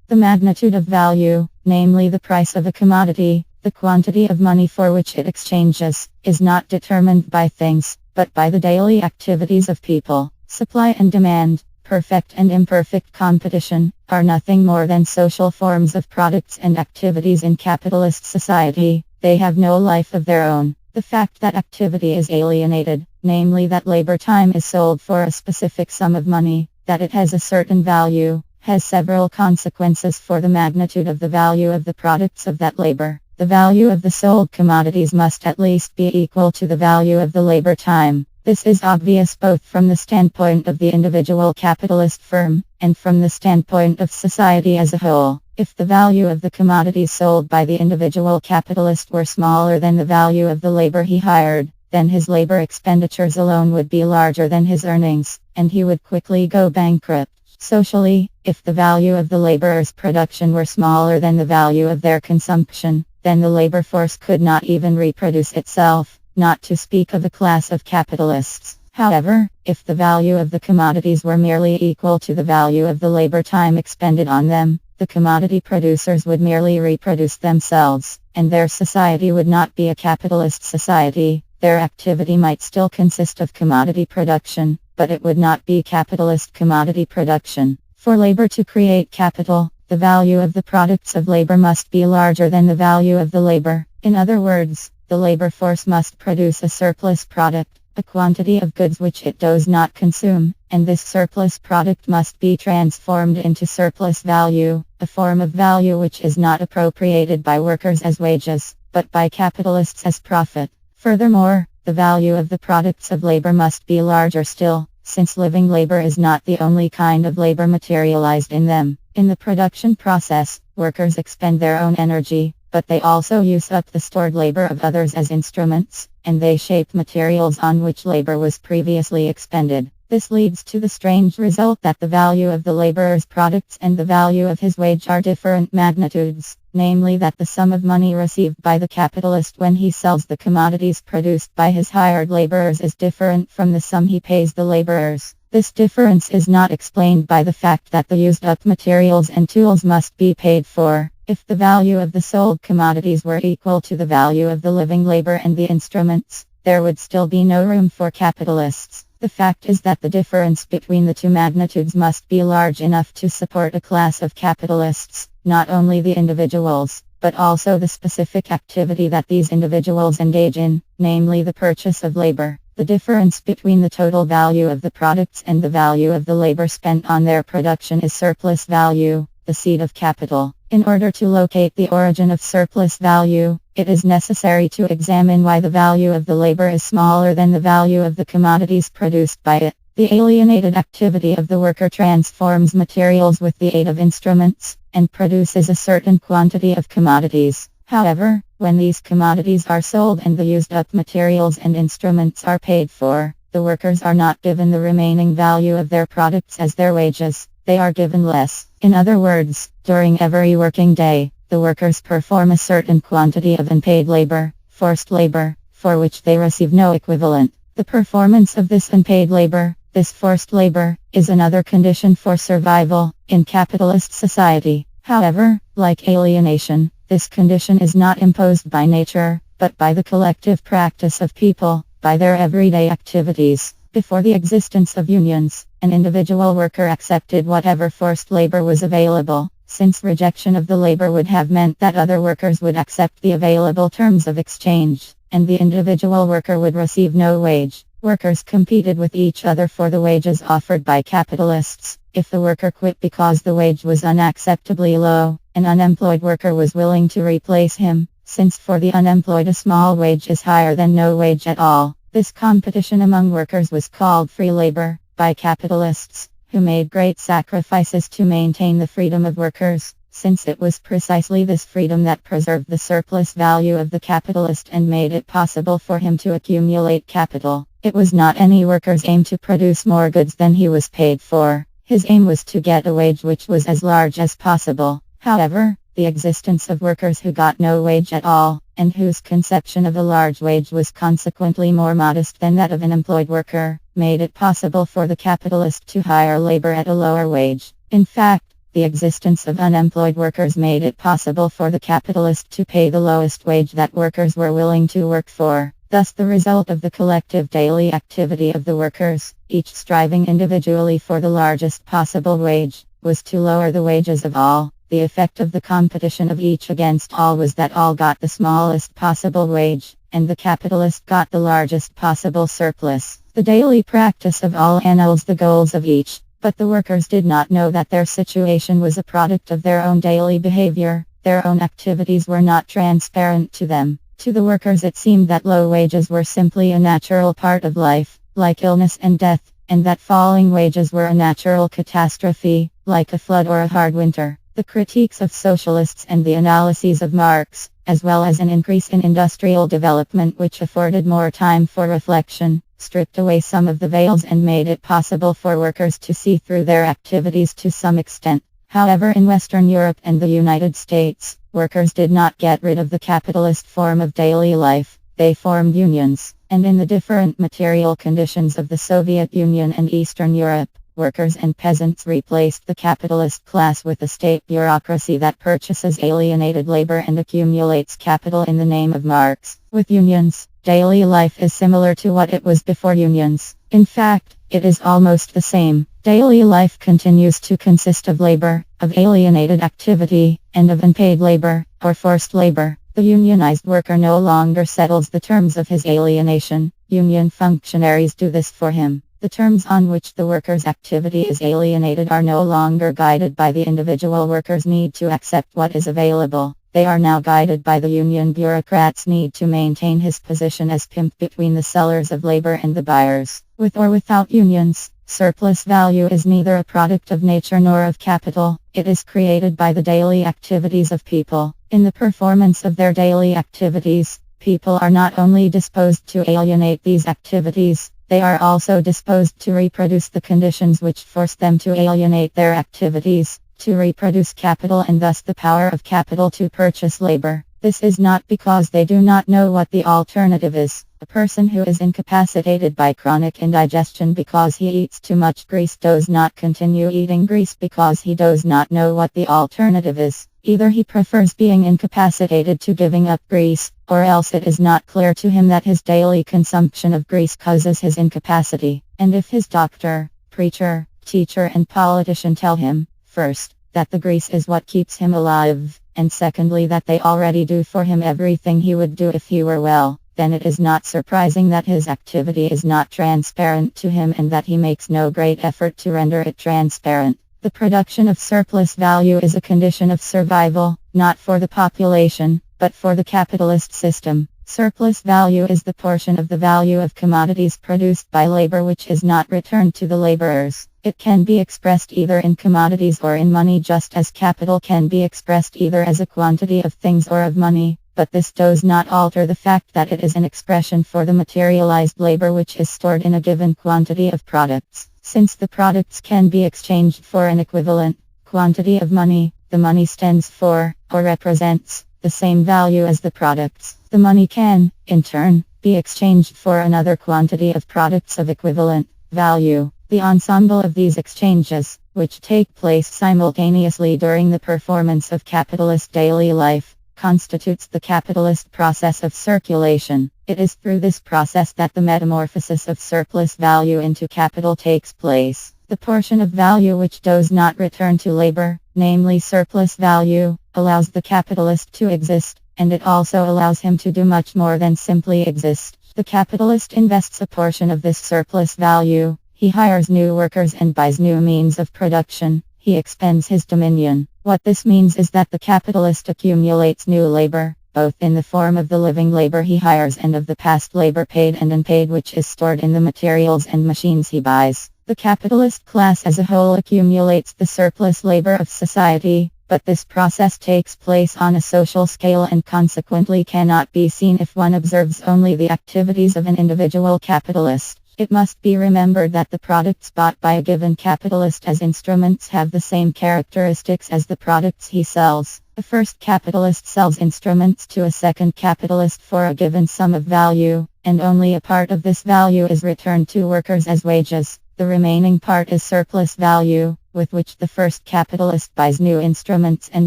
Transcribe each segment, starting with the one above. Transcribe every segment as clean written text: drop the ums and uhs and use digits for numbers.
The magnitude of value, namely the price of a commodity, the quantity of money for which it exchanges, is not determined by things, but by the daily activities of people. Supply and demand, perfect and imperfect competition, are nothing more than social forms of products and activities in capitalist society. They have no life of their own. The fact that activity is alienated, namely that labor time is sold for a specific sum of money, that it has a certain value, has several consequences for the magnitude of the value of the products of that labor. The value of the sold commodities must at least be equal to the value of the labor time. This is obvious both from the standpoint of the individual capitalist firm, and from the standpoint of society as a whole. If the value of the commodities sold by the individual capitalist were smaller than the value of the labor he hired, then his labor expenditures alone would be larger than his earnings, and he would quickly go bankrupt. Socially, if the value of the laborer's production were smaller than the value of their consumption, then the labor force could not even reproduce itself, not to speak of a class of capitalists. However, if the value of the commodities were merely equal to the value of the labor time expended on them, the commodity producers would merely reproduce themselves, and their society would not be a capitalist society. Their activity might still consist of commodity production, but it would not be capitalist commodity production. For labor to create capital, the value of the products of labor must be larger than the value of the labor. In other words, the labor force must produce a surplus product, a quantity of goods which it does not consume, and this surplus product must be transformed into surplus value, a form of value which is not appropriated by workers as wages, but by capitalists as profit. Furthermore, the value of the products of labor must be larger still, since living labor is not the only kind of labor materialized in them. In the production process, workers expend their own energy, but they also use up the stored labor of others as instruments, and they shape materials on which labor was previously expended. This leads to the strange result that the value of the laborer's products and the value of his wage are different magnitudes, namely that the sum of money received by the capitalist when he sells the commodities produced by his hired laborers is different from the sum he pays the laborers. This difference is not explained by the fact that the used up materials and tools must be paid for. If the value of the sold commodities were equal to the value of the living labor and the instruments, there would still be no room for capitalists. The fact is that the difference between the two magnitudes must be large enough to support a class of capitalists, not only the individuals, but also the specific activity that these individuals engage in, namely the purchase of labor. The difference between the total value of the products and the value of the labor spent on their production is surplus value, the seed of capital. In order to locate the origin of surplus value, it is necessary to examine why the value of the labor is smaller than the value of the commodities produced by it. The alienated activity of the worker transforms materials with the aid of instruments, and produces a certain quantity of commodities. However, when these commodities are sold and the used up materials and instruments are paid for, the workers are not given the remaining value of their products as their wages, they are given less. In other words, during every working day, the workers perform a certain quantity of unpaid labor, forced labor, for which they receive no equivalent. The performance of this unpaid labor, this forced labor, is another condition for survival in capitalist society. However, like alienation, this condition is not imposed by nature, but by the collective practice of people, by their everyday activities. Before the existence of unions, an individual worker accepted whatever forced labor was available, since rejection of the labor would have meant that other workers would accept the available terms of exchange, and the individual worker would receive no wage. Workers competed with each other for the wages offered by capitalists. If the worker quit because the wage was unacceptably low, an unemployed worker was willing to replace him, since for the unemployed a small wage is higher than no wage at all. This competition among workers was called free labor by capitalists, who made great sacrifices to maintain the freedom of workers, since it was precisely this freedom that preserved the surplus value of the capitalist and made it possible for him to accumulate capital. It was not any worker's aim to produce more goods than he was paid for. His aim was to get a wage which was as large as possible. However, the existence of workers who got no wage at all, and whose conception of a large wage was consequently more modest than that of an employed worker, made it possible for the capitalist to hire labor at a lower wage. In fact, the The existence of unemployed workers made it possible for the capitalist to pay the lowest wage that workers were willing to work for. Thus the result of the collective daily activity of the workers, each striving individually for the largest possible wage, was to lower the wages of all. The effect of the competition of each against all was that all got the smallest possible wage, and the capitalist got the largest possible surplus. The daily practice of all annuls the goals of each, but the workers did not know that their situation was a product of their own daily behavior. Their own activities were not transparent to them. To the workers it seemed that low wages were simply a natural part of life, like illness and death, and that falling wages were a natural catastrophe, like a flood or a hard winter. The critiques of socialists and the analyses of Marx, as well as an increase in industrial development which afforded more time for reflection, stripped away some of the veils and made it possible for workers to see through their activities to some extent. However, in Western Europe and the United States, workers did not get rid of the capitalist form of daily life. They formed unions, and in the different material conditions of the Soviet Union and Eastern Europe, workers and peasants replaced the capitalist class with a state bureaucracy that purchases alienated labor and accumulates capital in the name of Marx. With unions, daily life is similar to what it was before unions. In fact, it is almost the same. Daily life continues to consist of labor, of alienated activity, and of unpaid labor, or forced labor. The unionized worker no longer settles the terms of his alienation. Union functionaries do this for him. The terms on which the worker's activity is alienated are no longer guided by the individual worker's need to accept what is available. They are now guided by the union bureaucrat's need to maintain his position as pimp between the sellers of labor and the buyers. With or without unions, surplus value is neither a product of nature nor of capital. It is created by the daily activities of people. In the performance of their daily activities, people are not only disposed to alienate these activities, they are also disposed to reproduce the conditions which force them to alienate their activities, to reproduce capital and thus the power of capital to purchase labor. This is not because they do not know what the alternative is. A person who is incapacitated by chronic indigestion because he eats too much grease does not continue eating grease because he does not know what the alternative is. Either he prefers being incapacitated to giving up grease, or else it is not clear to him that his daily consumption of grease causes his incapacity. And if his doctor, preacher, teacher and politician tell him, first, that the grease is what keeps him alive, and secondly that they already do for him everything he would do if he were well, then it is not surprising that his activity is not transparent to him and that he makes no great effort to render it transparent. The production of surplus value is a condition of survival, not for the population, but for the capitalist system. Surplus value is the portion of the value of commodities produced by labor which is not returned to the laborers. It can be expressed either in commodities or in money, just as capital can be expressed either as a quantity of things or of money, but this does not alter the fact that it is an expression for the materialized labor which is stored in a given quantity of products. Since the products can be exchanged for an equivalent quantity of money, the money stands for, or represents, the same value as the products. The money can, in turn, be exchanged for another quantity of products of equivalent value. The ensemble of these exchanges, which take place simultaneously during the performance of capitalist daily life, constitutes the capitalist process of circulation. It is through this process that the metamorphosis of surplus value into capital takes place. The portion of value which does not return to labor, namely surplus value, allows the capitalist to exist, and it also allows him to do much more than simply exist. The capitalist invests a portion of this surplus value. He hires new workers and buys new means of production. He expands his dominion. What this means is that the capitalist accumulates new labor, both in the form of the living labor he hires and of the past labor paid and unpaid which is stored in the materials and machines he buys. The capitalist class as a whole accumulates the surplus labor of society, but this process takes place on a social scale and consequently cannot be seen if one observes only the activities of an individual capitalist. It must be remembered that the products bought by a given capitalist as instruments have the same characteristics as the products he sells. The first capitalist sells instruments to a second capitalist for a given sum of value, and only a part of this value is returned to workers as wages. The remaining part is surplus value, with which the first capitalist buys new instruments and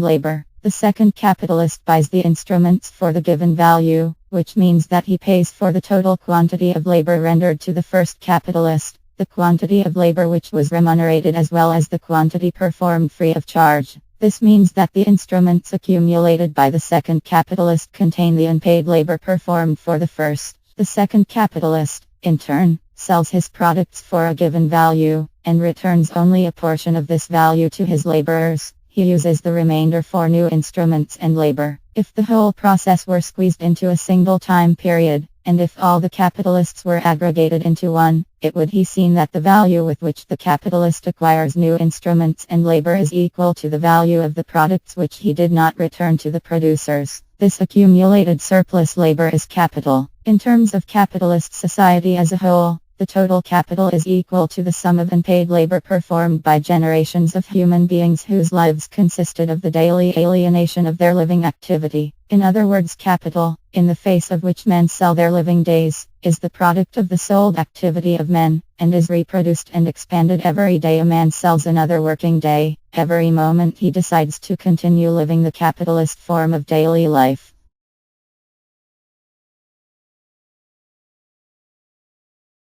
labor. The second capitalist buys the instruments for the given value, which means that he pays for the total quantity of labor rendered to the first capitalist, the quantity of labor which was remunerated as well as the quantity performed free of charge. This means that the instruments accumulated by the second capitalist contain the unpaid labor performed for the first. The second capitalist, in turn, sells his products for a given value, and returns only a portion of this value to his laborers. He uses the remainder for new instruments and labor. If the whole process were squeezed into a single time period, and if all the capitalists were aggregated into one, it would be seen that the value with which the capitalist acquires new instruments and labor is equal to the value of the products which he did not return to the producers. This accumulated surplus labor is capital. In terms of capitalist society as a whole, the total capital is equal to the sum of unpaid labor performed by generations of human beings whose lives consisted of the daily alienation of their living activity. In other words, capital, in the face of which men sell their living days, is the product of the souled activity of men, and is reproduced and expanded every day a man sells another working day, every moment he decides to continue living the capitalist form of daily life.